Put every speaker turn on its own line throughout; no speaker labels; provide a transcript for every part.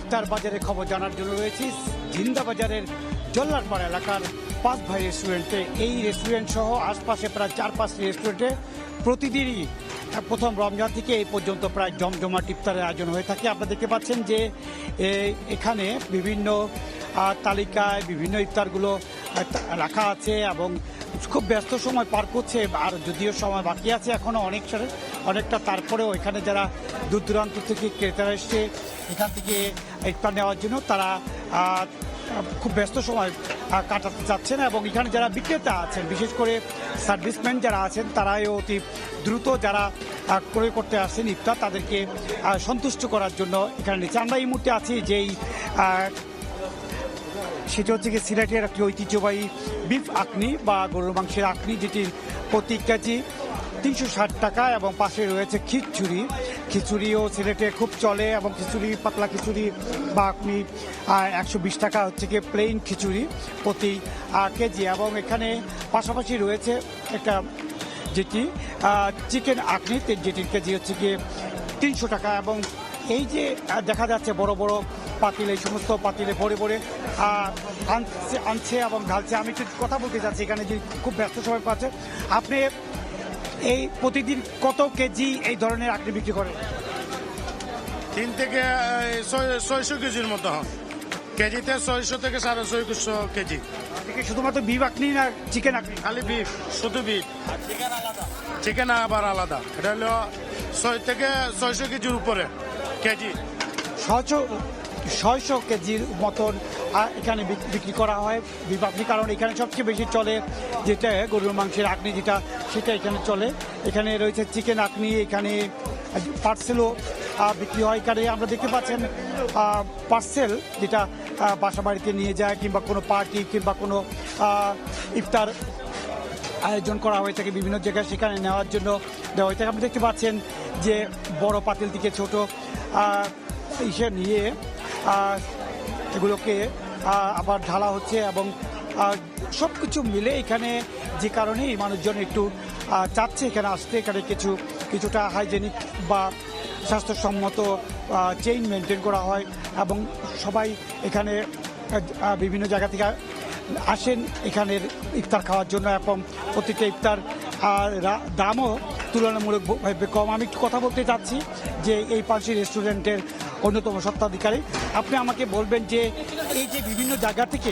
ইফতার বাজারের খবর জানার জন্য রয়েছি জিন্দা বাজারের জল্লারপাড়া এলাকার 5 ভাই রেস্টুরেন্টে। এই রেস্টুরেন্ট সহ আশপাশে প্রায় 4-5টি রেস্টুরেন্টে প্রতিদিনই প্রথম রমজান থেকে এই পর্যন্ত প্রায় জমজমাট ইফতারের আয়োজন হয়ে থাকে। আপনারা দেখতে পাচ্ছেন যে এখানে বিভিন্ন তালিকায় বিভিন্ন ইফতারগুলো রাখা আছে এবং খুব ব্যস্ত সময় পার করছে। আর যদিও সময় বাকি আছে এখনও অনেকটা, তারপরেও এখানে যারা দূর দূরান্ত থেকে ক্রেতারা এসছে এখান থেকে ইফতার নেওয়ার জন্য তারা খুব ব্যস্ত সময় কাটাতে চাচ্ছেন। এবং এখানে যারা বিক্রেতা আছেন, বিশেষ করে সার্ভিসম্যান যারা আছেন, তারাই অতি দ্রুত যারা ক্রয় করতে আসছেন ইফতার, তাদেরকে সন্তুষ্ট করার জন্য এখানে নিচ্ছে। আমরা এই মুহূর্তে আছি যেই সেটা হচ্ছে কি সিলেটের একটি ঐতিহ্যবাহী বিফ আখনি বা গরুর মাংসের আখনি, যেটি প্রতি কেজি 360 টাকা। এবং পাশে রয়েছে খিচুড়িও সিলেটে খুব চলে, এবং খিচুড়ি পাতলা খিচুড়ি বা আখনি 120 টাকা হচ্ছে কি প্লেন খিচুড়ি প্রতি কেজি। এবং এখানে পাশাপাশি রয়েছে একটা যেটি চিকেন আখনি, যেটির কেজি হচ্ছে গিয়ে 300 টাকা। এবং এই যে দেখা যাচ্ছে বড় বড় পাতিল, এই সমস্ত পাতিলে ভরে ভরে আনছে এবং ঢালছে। আমি একটু কথা বলতে চাচ্ছি, এখানে যে খুব ব্যস্ত সময় পাচ্ছে, আপনি এই প্রতিদিন কত কেজি এই ধরনের আখনি বিক্রি করেন?
3 থেকে 600 কেজির মতো হয়। কেজিতে 600 থেকে 650 কেজি।
শুধুমাত্র বিফ আখনি না চিকেন আখনি?
খালি বিফ, শুধু বিফ। চিকেন আবার আলাদা। এটা হলো 6 থেকে 600 কেজির উপরে কেজি।
600 কেজির মতন এখানে বিক্রি করা হয় বিফ আখনি, কারণ এখানে সবচেয়ে বেশি চলে যেটা গরুর মাংসের আখনি, সেটা এখানে চলে। এখানে রয়েছে চিকেন আখনি, এখানে পার্সেলও বিক্রি হয়। এখানে আমরা দেখতে পাচ্ছেন পার্সেল যেটা বাসা বাড়িতে নিয়ে যায়, কিংবা কোনো পার্টি কিংবা কোনো ইফতার আয়োজন করা হয়ে থাকে বিভিন্ন জায়গায়, সেখানে নেওয়ার জন্য দেওয়া হয়ে থাকে। আপনি দেখতে পাচ্ছেন যে বড় পাতিল থেকে ছোট ইসে নিয়ে এগুলোকে আবার ঢালা হচ্ছে। এবং সব কিছু মিলে এখানে যে কারণেই মানুষজন একটু চাচ্ছে এখানে আসতে, এখানে কিছুটা হাইজেনিক বা স্বাস্থ্যসম্মত চেইন মেনটেন করা হয়। এবং সবাই এখানে বিভিন্ন জায়গা থেকে আসেন এখানের ইফতার খাওয়ার জন্য, এবং প্রতিটা ইফতার দামও তুলনামূলকভাবে কম। আমি একটু কথা বলতে চাচ্ছি যে এই পাশে রেস্টুরেন্টের অন্যতম স্বত্বাধিকারী। আপনি আমাকে বলবেন যে এই যে বিভিন্ন জায়গা থেকে,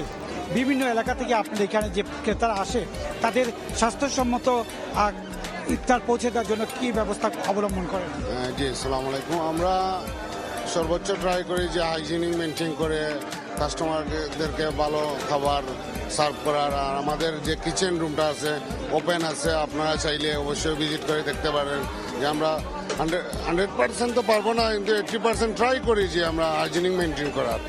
বিভিন্ন এলাকা থেকে আপনাদের এখানে যে ক্রেতারা আসে, তাদের স্বাস্থ্যসম্মত ইফতার পৌঁছে দেওয়ার জন্য কী ব্যবস্থা অবলম্বন করেন?
জি, আসসালামু আলাইকুম। আমরা সর্বোচ্চ ট্রাই করি যে হাইজিনিক মেনটেন করে কাস্টমারদেরকে ভালো খাবার সার্ভ করার। আর আমাদের যে কিচেন রুমটা আছে ওপেন আছে, আপনারা চাইলে অবশ্যই ভিজিট করে দেখতে পারেন। যে আমরা 100% তো পারবো না, কিন্তু 80% ট্রাই করি যে আমরা হাইজিনিক মেনটেন করার।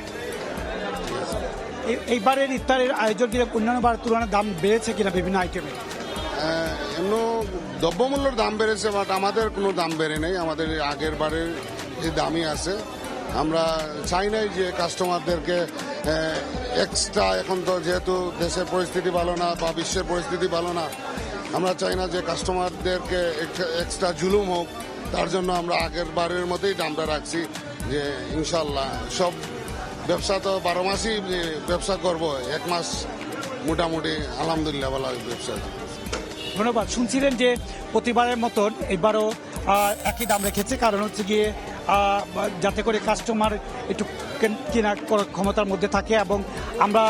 এইবারের ইফতারের আয়োজন কিনা অন্যান্য বার তুলনায় দাম বেড়েছে কিনা বিভিন্ন আইটেমে?
এমন দ্রব্যমূল্যের দাম বেড়েছে, বাট আমাদের কোনো দাম বেড়ে নেই। আমাদের আগের বারের যে দামই আছে। আমরা চাই নাই যে কাস্টমারদেরকে এক্সট্রা, এখন তো যেহেতু দেশের পরিস্থিতি ভালো না বা বিশ্বের পরিস্থিতি ভালো না, আমরা চাই না যে কাস্টমারদেরকে এক্সট্রা জুলুম হোক। তার জন্য আমরা আগের বারের মতোই দামটা রাখছি, যে ইনশাল্লাহ সব ব্যবসা তো 12 মাসই ব্যবসা করব, 1 মাস মোটামুটি আলহামদুলিল্লাহ ভালো ব্যবসা।
ধন্যবাদ। শুনছিলেন যে প্রতিবারের মতন এবারও একই দাম রেখেছে, কারণ হচ্ছে গিয়ে যাতে করে কাস্টমার একটু কেনা ক্ষমতার মধ্যে থাকে। এবং আমরা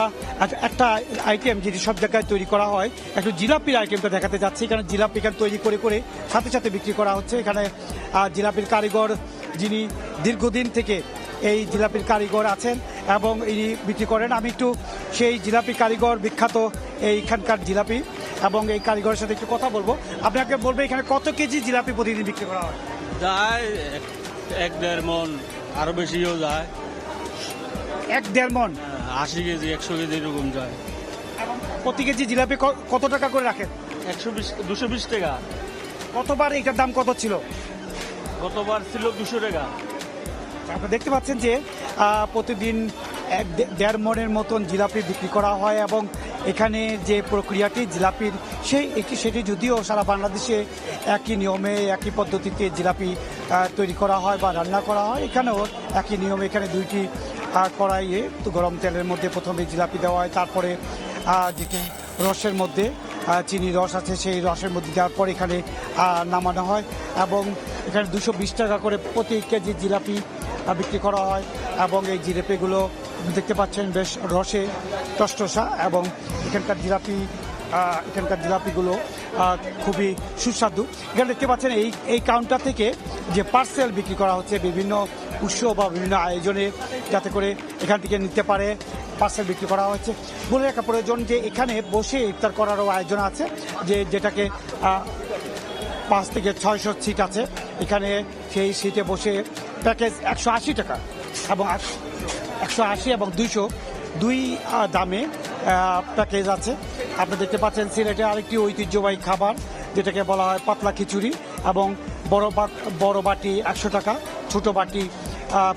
একটা আইটেম যেটি সব জায়গায় তৈরি করা হয়, একটু জিলাপির আইটেমটা দেখাতে যাচ্ছি। এখানে জিলাপি এখানে তৈরি করে করে সাথে সাথে বিক্রি করা হচ্ছে। এখানে জিলাপির কারিগর, যিনি দীর্ঘদিন থেকে এই জিলাপির কারিগর আছেন এবং ইনি বিক্রি করেন। আমি একটু সেই জিলাপি কারিগর, বিখ্যাত এইখানকার জিলাপি এবং এই কারিগরের সাথে একটু কথা বলবো। আপনাকে বলবো এখানে কত কেজি জিলাপি প্রতিদিন বিক্রি করা হয়?
যায় 1-1.5 মন, আরো বেশিও যায়।
1-1.5 মন?
80 কেজি 100 কেজি এরকম যায়।
প্রতি কেজি জিলাপি কত টাকা করে রাখেন?
220 টাকা।
কতবার এটার দাম কত ছিল?
গতবার ছিল 200 টাকা।
আপনারা দেখতে পাচ্ছেন যে প্রতিদিন 1-1.5 মনের মতন জিলাপি বিক্রি করা হয়। এবং এখানে যে প্রক্রিয়াটি জিলাপির সেটি যদিও সারা বাংলাদেশে একই নিয়মে একই পদ্ধতিতে জিলাপি তৈরি করা হয় বা রান্না করা হয়, এখানেও একই নিয়মে এখানে দুইটি কড়াইয়ে তো গরম তেলের মধ্যে প্রথমে জিলাপি দেওয়া হয়, তারপরে যেটি রসের মধ্যে চিনি রস আছে সেই রসের মধ্যে দেওয়ার পর এখানে নামানো হয় এবং এখানে 220 টাকা করে প্রতি কেজি জিলাপি বিক্রি করা হয় এবং এই জিলাপিগুলো দেখতে পাচ্ছেন বেশ রসে টসটসা এবং এখানকার জিলাপিগুলো খুবই সুস্বাদু। এখানে দেখতে পাচ্ছেন এই কাউন্টার থেকে যে পার্সেল বিক্রি করা হচ্ছে বিভিন্ন উৎসব বা বিভিন্ন আয়োজনে, যাতে করে এখান থেকে নিতে পারে পার্সেল বিক্রি করা হচ্ছে। বলে রাখা প্রয়োজন যে এখানে বসে ইফতার করারও আয়োজন আছে, যেটাকে 5 থেকে 600 সিট আছে এখানে। সেই সিটে বসে প্যাকেজ 180 টাকা এবং 180 এবং 200 দুই দামে প্যাকেজ আছে। আপনি দেখতে পাচ্ছেন সিলেটে আরেকটি ঐতিহ্যবাহী খাবার যেটাকে বলা হয় পাতলা খিচুড়ি, এবং বড় বাটি 100 টাকা, ছোট বাটি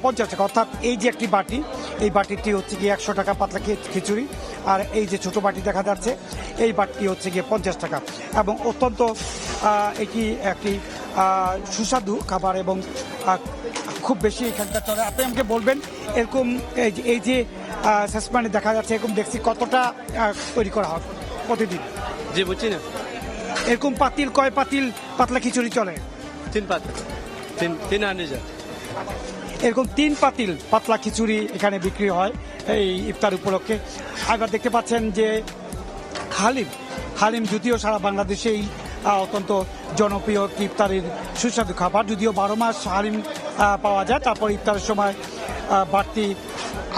50 টাকা। অর্থাৎ এই যে একটি বাটি, এই বাটিটি হচ্ছে গিয়ে 100 টাকা পাতলা খিচুড়ি, আর এই যে ছোট বাটি দেখা যাচ্ছে এই বাটিটি হচ্ছে গিয়ে 50 টাকা। এবং অত্যন্ত এটি একটি সুস্বাদু খাবার এবং খুব বেশি এখানকার চলে। আপনি আমাকে বলবেন এরকম এই যে শেষমানে দেখা যাচ্ছে এরকম দেখছি কতটা তৈরি করা হয় প্রতিদিন?
জি বুঝছি না।
এরকম পাতিল কয় পাতিল পাতলা খিচুড়ি চলে?
3 পাতিল, 3 আনিজা।
এরকম 3 পাতিল পাতলা খিচুড়ি এখানে বিক্রি হয় এই ইফতার উপলক্ষে। আবার দেখতে পাচ্ছেন যে হালিম যদিও সারা বাংলাদেশেই অত্যন্ত জনপ্রিয় ইফতারের সুস্বাদু খাবার, যদিও 12 মাস হালিম পাওয়া যায়, তারপর ইফতারের সময় বাড়তি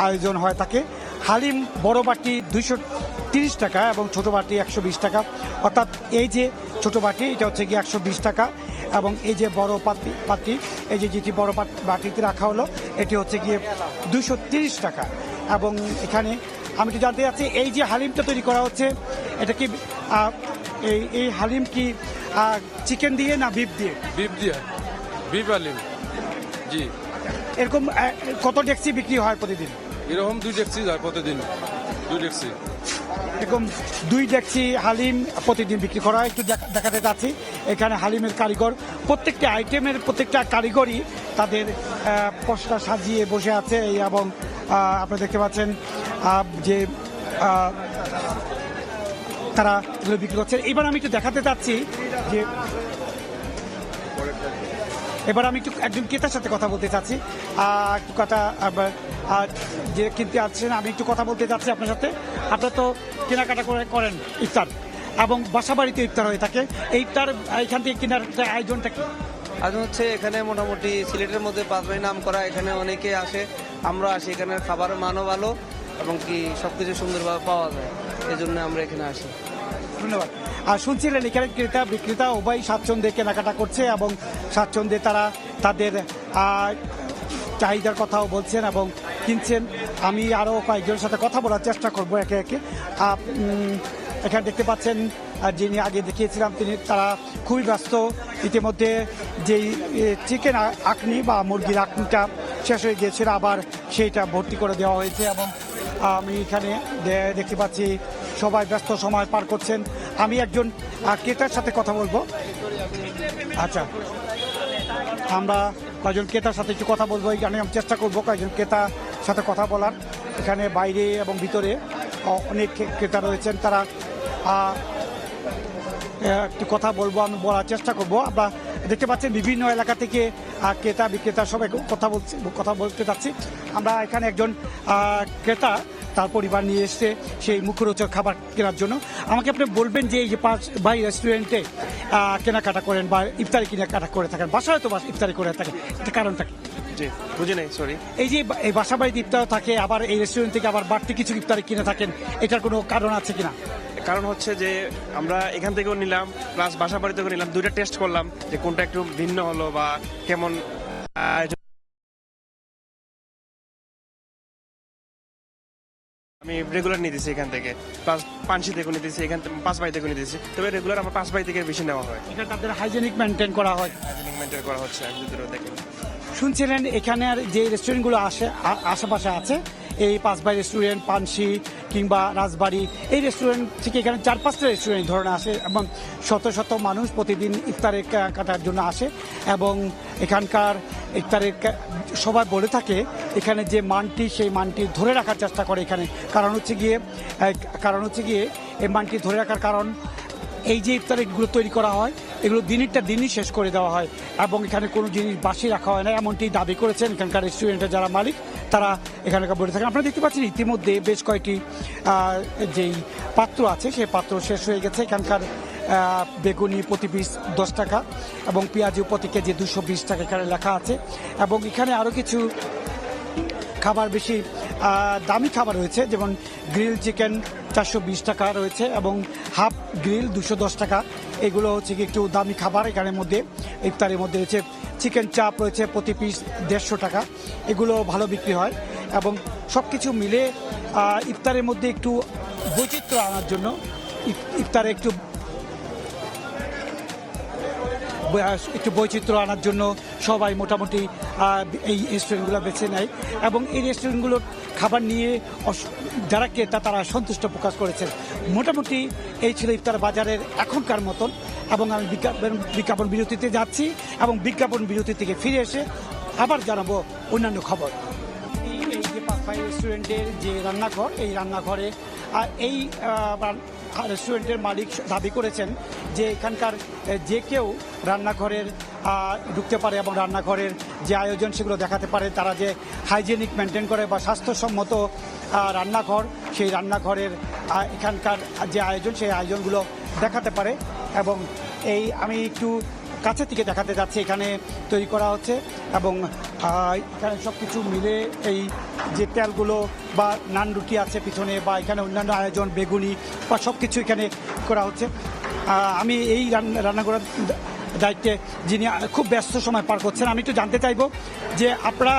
আয়োজন হয় থাকে। হালিম বড় বাটি 230 টাকা এবং ছোট বাটি 120 টাকা। অর্থাৎ এই যে ছোট বাটি এটা হচ্ছে গিয়ে 120 টাকা এবং এই যে বড় পাতি এই যে যেটি বড় বাটিতে রাখা হলো এটি হচ্ছে গিয়ে 230 টাকা। এবং এখানে আমি তো জানতে চাচ্ছি এই যে হালিমটা তৈরি করা হচ্ছে এটা কি এই হালিম কি চিকেন দিয়ে না বিফ দিয়ে?
বিফ হালিম। জি।
এরকম কত ডেক্সি বিক্রি হয় প্রতিদিন?
এরকম 2 ডেক্সি যায় প্রতিদিন, 2 ডেক্সি।
এরকম 2 ডেক্সি হালিম প্রতিদিন বিক্রি করা হয়। একটু দেখাতে চাচ্ছি এখানে হালিমের কারিগর, প্রত্যেকটা আইটেমের প্রত্যেকটা কারিগরই তাদের পশলা সাজিয়ে বসে আছে এবং আপনারা দেখতে পাচ্ছেন যে তারা এগুলো বিক্রি করছে। এবার আমি একটু দেখাতে চাচ্ছি যে একজন ক্রেতার সাথে কথা বলতে চাচ্ছি। একটু কথা যে কিনতে আসছেন আমি একটু কথা বলতে চাচ্ছি আপনার সাথে। আপনারা তো কেনাকাটা করেন ইফতার এবং বাসা বাড়িতে ইফতার হয়ে থাকে, এই ইফতার এখান থেকে কেনার আয়োজনটা কি?
আয়োজন হচ্ছে এখানে মোটামুটি সিলেটের মধ্যে পাঁচবাই নাম করা, এখানে অনেকে আসে, আমরা আসি। এখানে খাবারের মানও ভালো এবং কি সবকিছু সুন্দরভাবে পাওয়া যায়, এই জন্য আমরা এখানে আসি।
ধন্যবাদ। আর শুনছিলেন এখানে ক্রেতা বিক্রেতা উভয় স্বাচ্ছন্দ্যে কেনাকাটা করছে এবং স্বাচ্ছন্দ্যে তারা তাদের চাহিদার কথাও বলছেন এবং কিনছেন। আমি আরও কয়েকজনের সাথে কথা বলার চেষ্টা করবো একে একে। এখানে দেখতে পাচ্ছেন যিনি আগে দেখিয়েছিলাম তারা খুবই ব্যস্ত। ইতিমধ্যে যেই চিকেন আখনি বা মুরগির আখনিটা শেষ হয়ে গিয়েছিল, আবার সেইটা ভর্তি করে দেওয়া হয়েছে এবং আমি এখানে দেখতে পাচ্ছি সবাই ব্যস্ত সময় পার করছেন। আমি একজন ক্রেতার সাথে কথা বলবো। আচ্ছা, আমরা কয়েকজন ক্রেতার সাথে একটু কথা বলবো, এখানে আমি চেষ্টা করবো কয়েকজন ক্রেতার সাথে কথা বলার। এখানে বাইরে এবং ভিতরে অনেক ক্রেতা রয়েছেন, তারা একটু কথা বলবো, আমি বলার চেষ্টা করবো। আমরা দেখতে পাচ্ছেন বিভিন্ন এলাকা থেকে ক্রেতা বিক্রেতা সবাই কথা বলতে চাচ্ছি। আমরা এখানে একজন ক্রেতা তার পরিবার নিয়ে এসছে সেই মুখরোচক খাবার কেনার জন্য। আমাকে আপনি বলবেন যে এই যে পাঁচ ভাই রেস্টুরেন্টে কেনাকাটা করেন বা ইফতারি কেনাকাটা করে থাকেন, বাসায় তো ইফতারি করে থাকেন, এটা কারণটা কি?
জি বুঝি নাই, সরি।
এই যে এই বাসা বাড়িতে ইফতার থাকে আবার এই রেস্টুরেন্ট থেকে আবার বাড়তি কিছু ইফতারি কিনে থাকেন, এটার কোনো কারণ আছে কিনা?
কারণ হচ্ছে যে আমরা এখান থেকেও নিলাম প্লাস বাসা বাড়ি থেকেও নিলাম, দুইটা টেস্ট করলাম যে কোনটা একটু ভিন্ন হলো বা কেমন। আমি রেগুলার নিতেছি এখান থেকে, প্লাস পানসি থেকে নিতেছি, এখান থেকে পাঁচবাই থেকে নিতেছি, তবে রেগুলার আমার পাঁচবাই থেকে বেশি নেওয়া হয়।
এটা তাদের হাইজেনিক মেনটেন করা হয়,
হাইজেনিক মেনটেন করা হচ্ছে। আমি যদি দেখেন
শুনছিলেন এখানের যে রেস্টুরেন্টগুলো আশেপাশে আছে এই পাঁচবাই রেস্টুরেন্ট, পানসি কিংবা রাজবাড়ি, এই রেস্টুরেন্ট থেকে এখানে 4-5টা রেস্টুরেন্ট ধরনের আসে এবং শত শত মানুষ প্রতিদিন ইফতারের কাটার জন্য আসে। এবং এখানকার ইফতারের সবাই বলে থাকে এখানে যে মানটি, সেই মানটি ধরে রাখার চেষ্টা করে এখানে। কারণ হচ্ছে গিয়ে এই মানটি ধরে রাখার কারণ এই যে ইফতারিগুলো তৈরি করা হয় এগুলো দিনেরটা দিনই শেষ করে দেওয়া হয় এবং এখানে কোনো জিনিস বাসি রাখা হয় না, এমনটি দাবি করেছেন এখানকার রেস্টুরেন্টের যারা মালিক, তারা এখানকার বলে থাকেন। আপনারা দেখতে পাচ্ছেন ইতিমধ্যে বেশ কয়েকটি যেই পাত্র আছে সেই পাত্র শেষ হয়ে গেছে। এখানকার বেগুনি প্রতি পিস 10 টাকা এবং পেঁয়াজু প্রতি কেজি 220 টাকা এখানে লেখা আছে। এবং এখানে আরও কিছু খাবার, বেশি দামি খাবার রয়েছে, যেমন গ্রিল চিকেন 420 টাকা রয়েছে এবং হাফ গ্রিল 210 টাকা। এগুলো হচ্ছে কি একটু দামি খাবার। এখানের মধ্যে ইফতারের মধ্যে রয়েছে চিকেন চাপ রয়েছে প্রতি পিস 150 টাকা, এগুলো ভালো বিক্রি হয়। এবং সব কিছু মিলে ইফতারের মধ্যে একটু বৈচিত্র্য আনার জন্য, ইফতারে একটু বৈচিত্র্য আনার জন্য সবাই মোটামুটি এই রেস্টুরেন্টগুলো বেছে নেয় এবং এই রেস্টুরেন্টগুলোর খাবার নিয়ে যারা ক্রেতা তারা সন্তুষ্ট প্রকাশ করেছেন। মোটামুটি এই ছিল ইফতার বাজারের এখনকার মতন। এবং আমি বিজ্ঞাপন বিরতিতে যাচ্ছি এবং বিজ্ঞাপন বিরতি থেকে ফিরে এসে আবার জানাবো অন্যান্য খবর। এই যে পাঁচভাই রেস্টুরেন্টের যে রান্নাঘর, এই রান্নাঘরে এই রেস্টুরেন্টের মালিক দাবি করেছেন যে এখানকার যে কেউ রান্নাঘরের ঢুকতে পারে এবং রান্নাঘরের যে আয়োজন সেগুলো দেখাতে পারে। তারা যে হাইজেনিক মেনটেন করে বা স্বাস্থ্যসম্মত রান্নাঘর, সেই রান্নাঘরের এখানকার যে আয়োজন সেই আয়োজনগুলো দেখাতে পারে। এবং আমি একটু কাছে থেকে দেখাতে যাচ্ছি এখানে তৈরি করা হচ্ছে এবং এখানে সব কিছু মিলে এই যে তেলগুলো বা নান রুটি আছে পিছনে বা এখানে অন্যান্য আয়োজন বেগুনি বা সব কিছু এখানে করা হচ্ছে। আমি এই রান্নাঘরের দায়িত্বে যিনি খুব ব্যস্ত সময় পার করছেন, আমি একটু জানতে চাইব যে আপনারা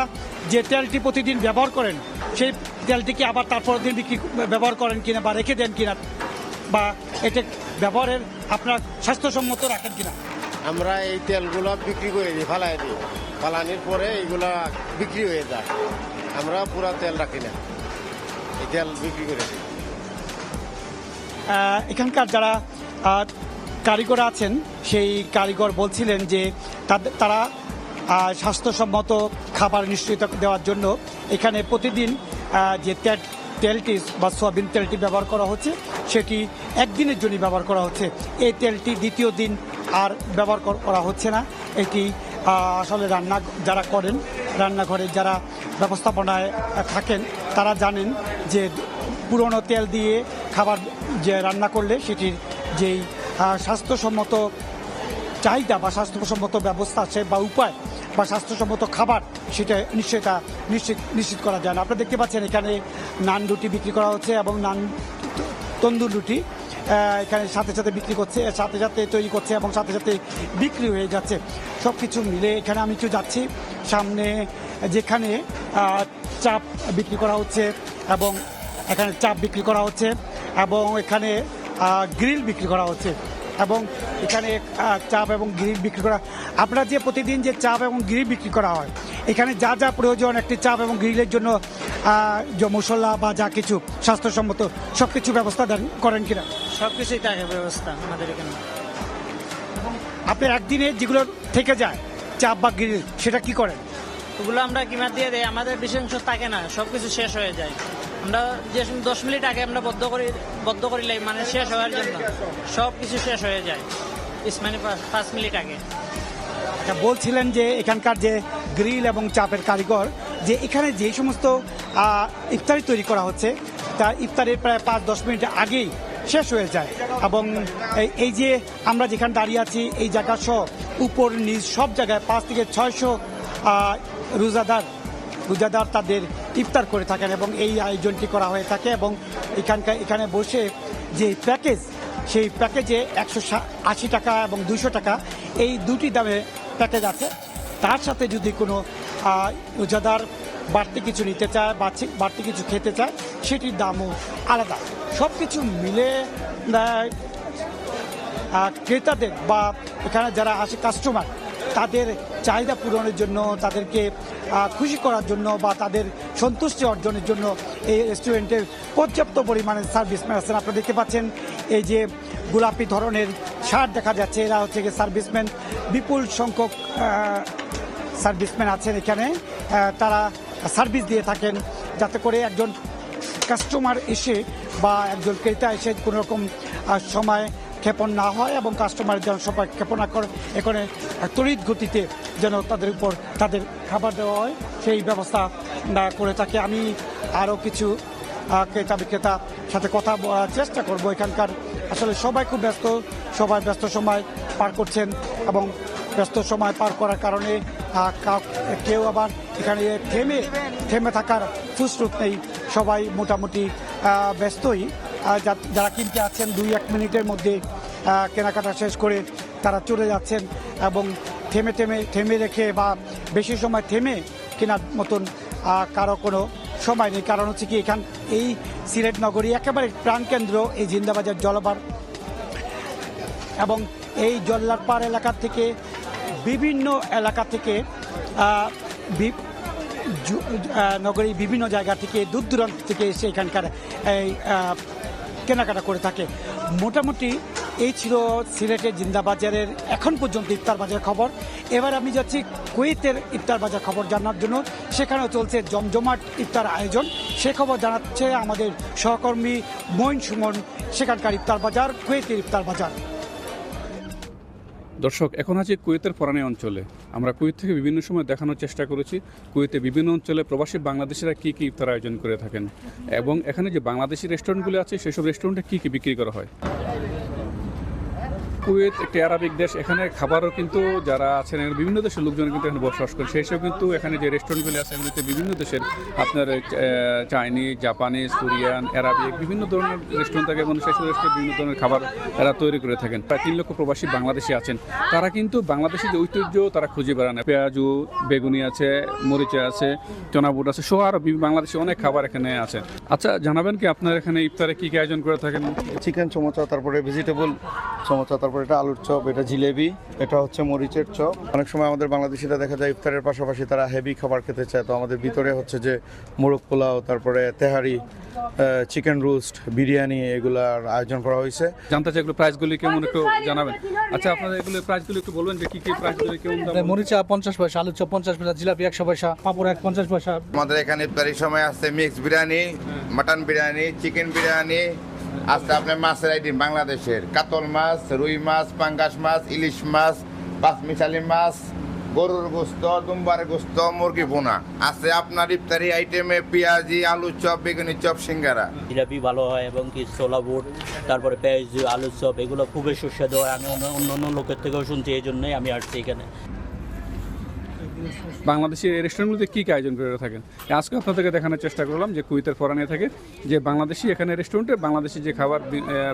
যে তেলটি প্রতিদিন ব্যবহার করেন সেই তেলটিকে আবার তারপর দিন ব্যবহার করেন কিনা বা রেখে দেন কিনা, বা এটা ব্যবহারের আপনার স্বাস্থ্যসম্মত রাখেন কিনা?
আমরা এই তেলগুলো বিক্রি করে দিই, ফালাই দিই। ফালানির পরে এইগুলা বিক্রি হয়ে যায়। আমরা পুরা তেল রাখি না, এই তেল বিক্রি করে দিই।
এখানকার যারা কারিগর আছেন সেই কারিগর বলছিলেন যে তারা স্বাস্থ্যসম্মত খাবার নিশ্চিত দেওয়ার জন্য এখানে প্রতিদিন যে তেলটি বা সয়াবিন তেলটি ব্যবহার করা হচ্ছে সেটি একদিনের জন্য ব্যবহার করা হচ্ছে। এই তেলটি দ্বিতীয় দিন আর ব্যবহার করা হচ্ছে না। এটি আসলে যারা করেন, রান্নাঘরের যারা ব্যবস্থাপনায় থাকেন তারা জানেন যে পুরনো তেল দিয়ে খাবার যে রান্না করলে সেটির যেই স্বাস্থ্যসম্মত চাহিদা বা স্বাস্থ্যসম্মত ব্যবস্থা আছে বা উপায় বা স্বাস্থ্যসম্মত খাবার সেটা নিশ্চিত করা যায় না। আপনারা দেখতে পাচ্ছেন এখানে নান রুটি বিক্রি করা হচ্ছে এবং তন্দুর রুটি এখানে সাথে সাথে বিক্রি করছে, সাথে সাথে তৈরি করছে এবং সাথে সাথে বিক্রি হয়ে যাচ্ছে। সব কিছু মিলে এখানে আমি একটু যাচ্ছি সামনে, যেখানে চাপ বিক্রি করা হচ্ছে এবং এখানে চাপ বিক্রি করা হচ্ছে এবং এখানে গ্রিল বিক্রি করা হচ্ছে এবং এখানে চাপ এবং গ্রিল বিক্রি করা। আপনারা যে প্রতিদিন যে চাপ এবং গ্রিল বিক্রি করা হয়, এখানে যা যা প্রয়োজন একটি চাপ এবং গ্রিলের জন্য, যে মশলা বা যা কিছু স্বাস্থ্যসম্মত সব কিছু ব্যবস্থা করেন কিনা?
সব কিছুই থাকে ব্যবস্থা আমাদের এখানে।
আপনি একদিনে যেগুলো থেকে যায় চাপ বা গ্রিল সেটা কি করেন?
ওগুলো আমরা কিমার দিয়ে দেয়, আমাদের বেশি অংশ থাকে না, সব কিছু শেষ হয়ে যায়। আমরা যে 10 মিনিট আগে আমরা বদ্ধ করি মানে শেষ হওয়ার জন্য সব কিছু শেষ হয়ে যায় মানে 5 মিনিট আগে।
বলছিলেন যে এখানকার যে গ্রিল এবং চাপের কারিগর, যে এখানে যে সমস্ত ইফতারি তৈরি করা হচ্ছে তা ইফতারের প্রায় 5-10 মিনিট আগেই শেষ হয়ে যায় এবং এই যে আমরা যেখানে দাঁড়িয়ে আছি এই জায়গা সহ উপর নিচ সব জায়গায় 500 থেকে 600 রোজাদার তাদের ইফতার করে থাকেন এবং এই আয়োজনটি করা হয়ে থাকে। এবং এখানে বসে যে প্যাকেজ, সেই প্যাকেজে 180 টাকা এবং 200 টাকা এই দুটি দামে প্যাকেজ আছে। তার সাথে যদি কোনো রোজাদার বাড়তি কিছু নিতে চায়, বাড়তি কিছু খেতে চায়, সেটির দামও আলাদা। সব কিছু মিলে ক্রেতাদের বা এখানে যারা আসে কাস্টমার তাদের চাহিদা পূরণের জন্য, তাদেরকে খুশি করার জন্য বা তাদের সন্তুষ্টি অর্জনের জন্য এই রেস্টুরেন্টের পর্যাপ্ত পরিমাণে সার্ভিসম্যান আছেন। আপনারা দেখতে পাচ্ছেন এই যে গোলাপি ধরনের শার্ট দেখা যাচ্ছে, এরা হচ্ছে গিয়ে সার্ভিসম্যান। বিপুল সংখ্যক সার্ভিসম্যান আছেন এখানে, তারা সার্ভিস দিয়ে থাকেন যাতে করে একজন কাস্টমার এসে বা একজন ক্রেতা এসে কোনো রকম সময় ক্ষেপণ না হয় এবং কাস্টমারের যেন সবাই ক্ষেপণ না করে, এখানে তড়িৎ গতিতে যেন তাদের উপর তাদের খাবার দেওয়া হয় সেই ব্যবস্থা করে থাকে। আমি আরও কিছু ক্রেতা বিক্রেতার সাথে কথা বলার চেষ্টা করব। এখানকার আসলে সবাই খুব ব্যস্ত, সবাই ব্যস্ত সময় পার করছেন এবং ব্যস্ত সময় পার করার কারণে কেউ আবার এখানে থেমে থাকার ফুসরুত নেই, সবাই মোটামুটি ব্যস্তই। যারা কিনতে আছেন 2-1 মিনিটের মধ্যে কেনাকাটা শেষ করে তারা চলে যাচ্ছেন এবং থেমে রেখে বা বেশি সময় থেমে কেনার মতন কারো কোনো সময় নেই। কারণ হচ্ছে কি এই সিলেট নগরী একেবারে প্রাণকেন্দ্র এই জিন্দাবাজার জলবার এবং এই জল্লারপাড় এলাকা থেকে বিভিন্ন এলাকা থেকে নগরীর বিভিন্ন জায়গা থেকে দূর দূরান্ত থেকে এসে এখানকার এই কেনাকাটা করে থাকে। মোটামুটি এই ছিল সিলেটের জিন্দাবাজারের এখন পর্যন্ত ইফতার বাজার খবর। এবার আমি যাচ্ছি কুয়েতের ইফতার বাজার খবর জানার জন্য। সেখানেও চলছে জমজমাট ইফতার আয়োজন, সে খবর জানাচ্ছে আমাদের সহকর্মী মঈন সুমন। সেখানকার ইফতার বাজার, কুয়েতের ইফতার বাজার।
দর্শক, এখন আছি কুয়েতের ফরানি অঞ্চলে। আমরা কুয়েত থেকে বিভিন্ন সময় দেখানোর চেষ্টা করেছি কুয়েতে বিভিন্ন অঞ্চলে প্রবাসী বাংলাদেশিরা কী কী ইফতার আয়োজন করে থাকেন এবং এখানে যে বাংলাদেশি রেস্টুরেন্টগুলি আছে সেসব রেস্টুরেন্টে কী কী বিক্রি করা হয়। কুয়েত একটি আরবিক দেশ, এখানে খাবারও কিন্তু যারা আছেন বিভিন্ন দেশের লোকজন কিন্তু এখানে বসবাস করে। সেই সব কিন্তু এখানে যে রেস্টুরেন্টগুলি আছে এগুলিতে বিভিন্ন দেশের আপনার চাইনিজ, জাপানিজ, কোরিয়ান, অ্যারাবিক বিভিন্ন ধরনের রেস্টুরেন্ট থাকে এবং সেই সব রেস্টুরেন্ট বিভিন্ন ধরনের খাবার এরা তৈরি করে থাকেন। প্রায় 3 লক্ষ প্রবাসী বাংলাদেশি আছেন, তারা কিন্তু বাংলাদেশি যে ঐতিহ্য তারা খুঁজে বেড়ান। পেঁয়াজু, বেগুনি আছে, মরিচা আছে, চনাবুট আছে, সহ আরও বাংলাদেশি অনেক খাবার এখানে আছে। আচ্ছা, জানাবেন কি আপনার এখানে ইফতারে কী কী আয়োজন করে থাকেন?
চিকেন সমোসা, তারপরে ভেজিটেবল সমোসা, তারপর এটা আলুর চপ, এটা জিলেবি, এটা হচ্ছে মরিচের চপ। অনেক সময় আমাদের বাংলাদেশিরা দেখা যায় ইফতারের পাশাপাশি তারা হেভি খাবার খেতে চায়, তো আমাদের ভিতরে হচ্ছে যে মোরগ পোলাও, তারপরে তেহারি, চিকেন রোস্ট, বিরিয়ানি এগুলার আয়োজন করা হয়েছে।
জানতে চাই এগুলো প্রাইসগুলি কেমন একটু জানাবেন। আচ্ছা, আপনারা এগুলো প্রাইসগুলি একটু বলবেন যে কী কী প্রাইসগুলি কেমন?
মরিচা 50 পয়সা, আলুর চপ 50 পয়সা, জিলাপি 100 পয়সা, পাপড় 50 পয়সা।
আমাদের এখানে ইফতারির সময় আছে mix biryani, mutton biryani, chicken biryani, আজকে আপনার মাছের আইটেম বাংলাদেশের কাতল মাছ, রুই মাছ, পাঙ্গাস মাছ, ইলিশ মাছ, পাঁচমিশালি মাছ, গরুর গোস্ত, দুম্বার গোস্ত, মুরগি ভুনা আছে। আপনার ইফতারি আইটেমে পেঁয়াজি, আলু চপ, বেগুনি চপ, সিঙ্গারা,
জিলাপি ভালো হয় এবং কি ছোলা বুট, তারপরে পেঁয়াজ, আলু চপ এগুলো খুবই সুস্বাদু হয়। আমি অন্য লোকের থেকেও শুনছি, এই জন্যই আমি আসছি এখানে।
বাংলাদেশি রেস্টুরেন্টগুলোতে কী কী আয়োজন করে থাকেন আজকে আপনাদেরকে দেখানোর চেষ্টা করলাম যে কুয়েতের ফরানিয়া থেকে যে বাংলাদেশি এখানে রেস্টুরেন্টে বাংলাদেশি যে খাবার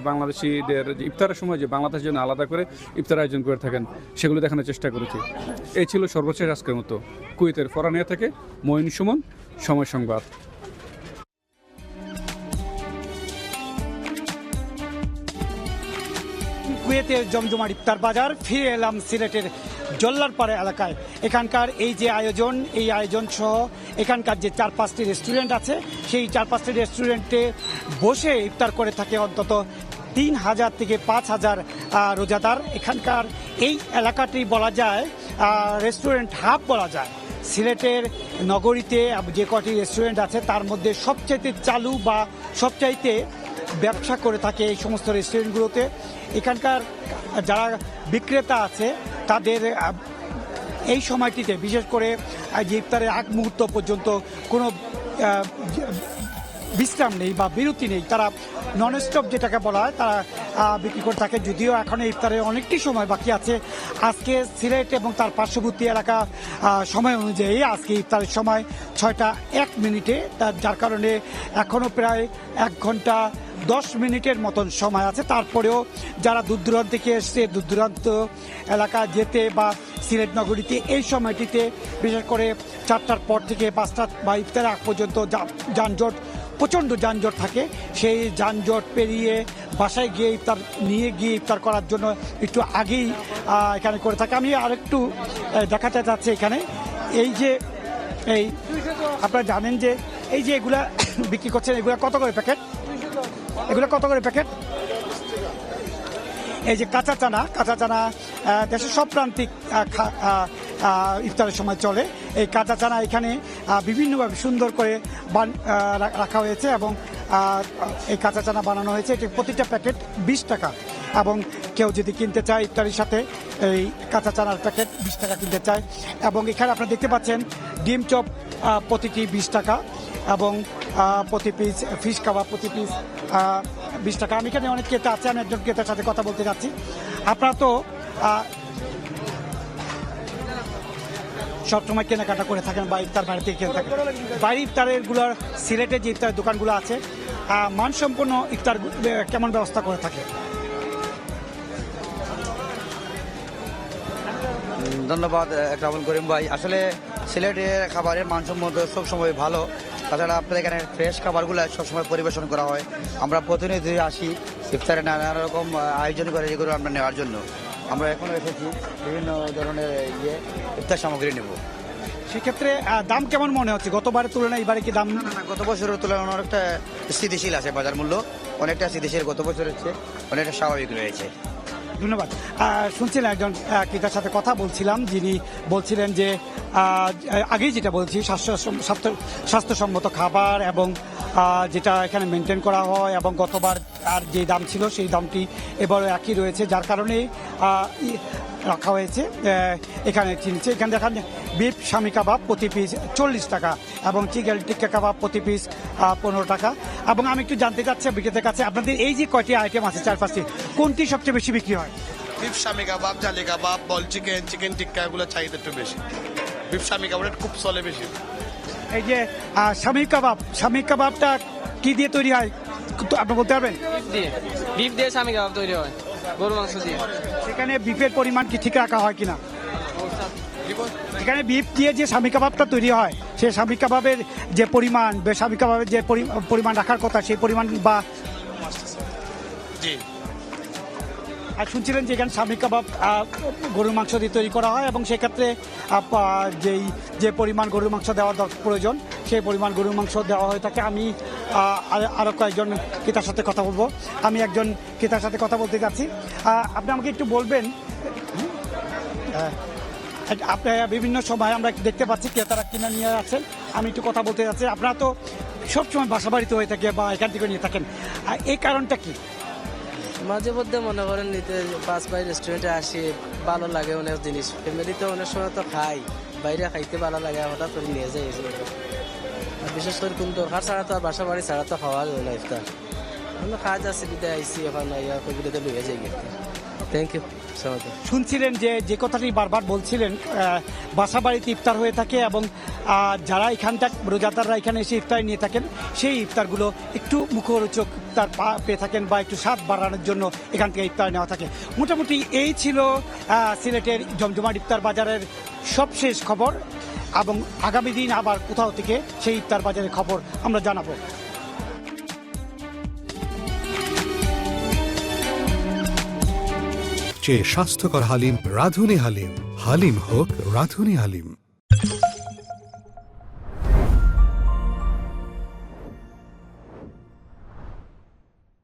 বাংলাদেশিদের ইফতারের সময় যে বাংলাদেশের জন্য আলাদা করে ইফতার আয়োজন করে থাকেন সেগুলো দেখানোর চেষ্টা করেছি। এই ছিল সর্বশেষ আজকের মতো কুয়েতের ফরানিয়া থেকে মঈন সুমন, সময় সংবাদ।
কুয়েতের জমজমাট ইফতার বাজার, ফিরে এলাম সিলেটের জল্লারপাড়া এলাকায়। এখানকার এই যে আয়োজন, এই আয়োজন সহ এখানকার যে 4-5টি রেস্টুরেন্ট আছে সেই 4-5টি রেস্টুরেন্টে বসে ইফতার করে থাকে অন্তত 3000 থেকে 5000 রোজাদার। এখানকার এই এলাকাটি বলা যায় রেস্টুরেন্ট হাব বলা যায়। সিলেটের নগরীতে যে কটি রেস্টুরেন্ট আছে তার মধ্যে সবচাইতে চালু বা সবচাইতে ব্যবসা করে থাকে এই সমস্ত রেস্টুরেন্টগুলোতে। এখানকার যারা বিক্রেতা আছে তাদের এই সময়টিতে বিশেষ করে যে ইফতারের আগ মুহূর্ত পর্যন্ত কোনো বিশ্রাম নেই বা বিরতি নেই, তারা নন স্টপ যেটাকে বলা হয় তারা বিক্রি করে থাকে। যদিও এখন ইফতারের অনেকটি সময় বাকি আছে। আজকে সিলেট এবং তার পার্শ্ববর্তী এলাকা সময় অনুযায়ী আজকে ইফতারের সময় 6টা 1 মিনিটে, যার কারণে এখনও প্রায় 1 ঘন্টা 10 মিনিটের মতন সময় আছে। তারপরেও যারা দূর দূরান্ত থেকে এসছে, দূর দূরান্ত এলাকা যেতে বা সিলেট নগরীতে এই সময়টিতে বিশেষ করে 4টার পর থেকে 5টা বা ইফতারের আগ পর্যন্ত যানজট প্রচণ্ড যানজট থাকে, সেই যানজট পেরিয়ে বাসায় গিয়ে ইফতার নিয়ে গিয়ে ইফতার করার জন্য একটু আগেই এখানে করে থাকে। আমি আরেকটু দেখাতে চাচ্ছি এখানে এই যে আপনারা জানেন যে এই যে এগুলা বিক্রি করছেন, এগুলা কত করে প্যাকেট? এগুলো কত করে প্যাকেট? এই যে কাঁচা চানা দেশের সব প্রান্তিক ইফতারের সময় চলে। এই কাঁচা চানা এখানে বিভিন্নভাবে সুন্দর করে রাখা হয়েছে এবং এই কাঁচা চানা বানানো হয়েছে। এটি প্রতিটা প্যাকেট 20 টাকা এবং কেউ যদি কিনতে চায় ইফতারির সাথে এই কাঁচা চানার প্যাকেট 20 টাকা কিনতে চায়। এবং এখানে আপনারা দেখতে পাচ্ছেন ডিম চপ প্রতিটি 20 টাকা এবং প্রতি পিস ফিশ কাবাব প্রতি পিস 20 টাকা। আমি এখানে অনেক ক্রেতা আছে, আমি একজন ক্রেতার সাথে কথা বলতে যাচ্ছি। আপনারা তো সবসময় কেনাকাটা করে থাকেন বা ইফতার বাড়ি থেকে কিনে থাকেন। বাড়ি ইফতারেরগুলোর সিলেটে যে ইফতারের দোকানগুলো আছে মানসম্পন্ন ইফতার কেমন ব্যবস্থা করে থাকে?
ধন্যবাদ রাবণ করিম ভাই। আসলে সিলেটের খাবারের মানসম্মত সবসময় ভালো। তাছাড়া আপনাদের এখানে ফ্রেশ খাবারগুলো সবসময় পরিবেশন করা হয়। আমরা প্রতিনিধি আসি ইফতারে নানা রকম আয়োজন করে যেগুলো আমরা নেওয়ার জন্য। আমরা এখনও এসেছি বিভিন্ন ধরনের ইফতার সামগ্রী নেব।
সেক্ষেত্রে দাম কেমন মনে হচ্ছে গতবারের তুলনায় এবারে কি দাম?
গত বছরের তুলনায় অনেকটা স্থিতিশীল আছে বাজার মূল্য, অনেকটা স্থিতিশীল গত বছরের চেয়ে অনেকটা স্বাভাবিক রয়েছে।
ধন্যবাদ। শুনছিলেন একজন ক্রেতার সাথে কথা বলছিলাম, যিনি বলছিলেন যে আগেই যেটা বলছি স্বাস্থ্যসম্মত খাবার এবং যেটা এখানে মেনটেন করা হয় এবং গতবার তার যে দাম ছিল সেই দামটি এবারও একই রয়েছে, যার কারণে রাখা হয়েছে। এখানে চিনছে এখানে দেখান বিফ স্বামী কাবাব প্রতি পিস 40 টাকা এবং চিকেন টিক্কা কাবাব প্রতি পিস 15 টাকা। এবং আমি একটু জানতে চাচ্ছি বিক্রেতার কাছে, আপনাদের এই যে কয়টি আইটেম আছে 4-5টি, কোনটি সবচেয়ে বেশি বিক্রি হয়?
বিফ স্বামী কাবাব, জালি কাবাব, বল চিকেন, চিকেন টিক্কা এগুলো চাহিদা একটু বেশি। বিফ স্বামী কাবাবটা খুব চলে বেশি।
এই যে স্বামী কাবাবটা কি দিয়ে তৈরি হয় আপনি বলতে পারবেন?
বিফ দিয়ে স্বামী কাবাব তৈরি হয়, গরু মাংস দিয়ে।
সেখানে বিফের পরিমাণ কি ঠিক রাখা হয় কিনা? এখানে বিফ দিয়ে যে স্বামী কাবাবটা তৈরি হয় সেই স্বামী কাবাবের যে পরিমাণ স্বামী কাবাবের যে পরিমাণ রাখার কথা সেই পরিমাণ বা আর শুনছিলেন যে এখানে স্বামী কাবাব গরুর মাংস দিয়ে তৈরি করা হয় এবং সেক্ষেত্রে যে পরিমাণ গরুর মাংস দেওয়ার প্রয়োজন সেই পরিমাণ গরুর মাংস দেওয়া হয়ে থাকে। আমি আরও কয়েকজন ক্রেতার সাথে কথা বলবো। আমি একজন ক্রেতার সাথে কথা বলতে যাচ্ছি। আপনি আমাকে একটু বলবেন, আপনার বিভিন্ন সময় আমরা দেখতে পাচ্ছি ক্রেতারা কিনে নিয়ে আছেন, আমি একটু কথা বলতে যাচ্ছি। আপনারা তো সবসময় বাসা বাড়িতে হয়ে থাকে বা এখান থেকে নিয়ে থাকেন, এই কারণটা কি?
মাঝে মধ্যে মনে করেন নিতে পাঁচ ভাই রেস্টুরেন্টে আসি, ভালো লাগে অনেক জিনিস। ফ্যামিলিতে অনেক সময় তো খাই, বাইরে খাইতে ভালো লাগে, হঠাৎ করে নিয়ে যাই। বিশেষ করে কোন দরকার ছাড়া তো বাসা বাড়ি ছাড়া তো খাওয়া যায় না ইফতার। কাজ আছে বিদায় আইসি ওখানে কবিতাতে লইয়া যাই। Thank you.
শুনছিলেন যে কথাটি বারবার বলছিলেন বাসা বাড়িতে ইফতার হয়ে থাকে এবং যারা এখানটা রোজাদাররা এখানে এসে ইফতার নিয়ে থাকেন সেই ইফতারগুলো একটু মুখরোচক ইফতার পেয়ে থাকেন বা একটু স্বাদ বাড়ানোর জন্য এখান থেকে ইফতার নেওয়া থাকে। মোটামুটি এই ছিল সিলেটের জমজমাট ইফতার বাজারের সবশেষ খবর এবং আগামী দিন আবার কোথাও থেকে সেই ইফতার বাজারের খবর আমরা জানাবো।
স্বাস্থ্যকর হালিম রাঁধুনি হালিম, হালিম হোক রাঁধুনি হালিম।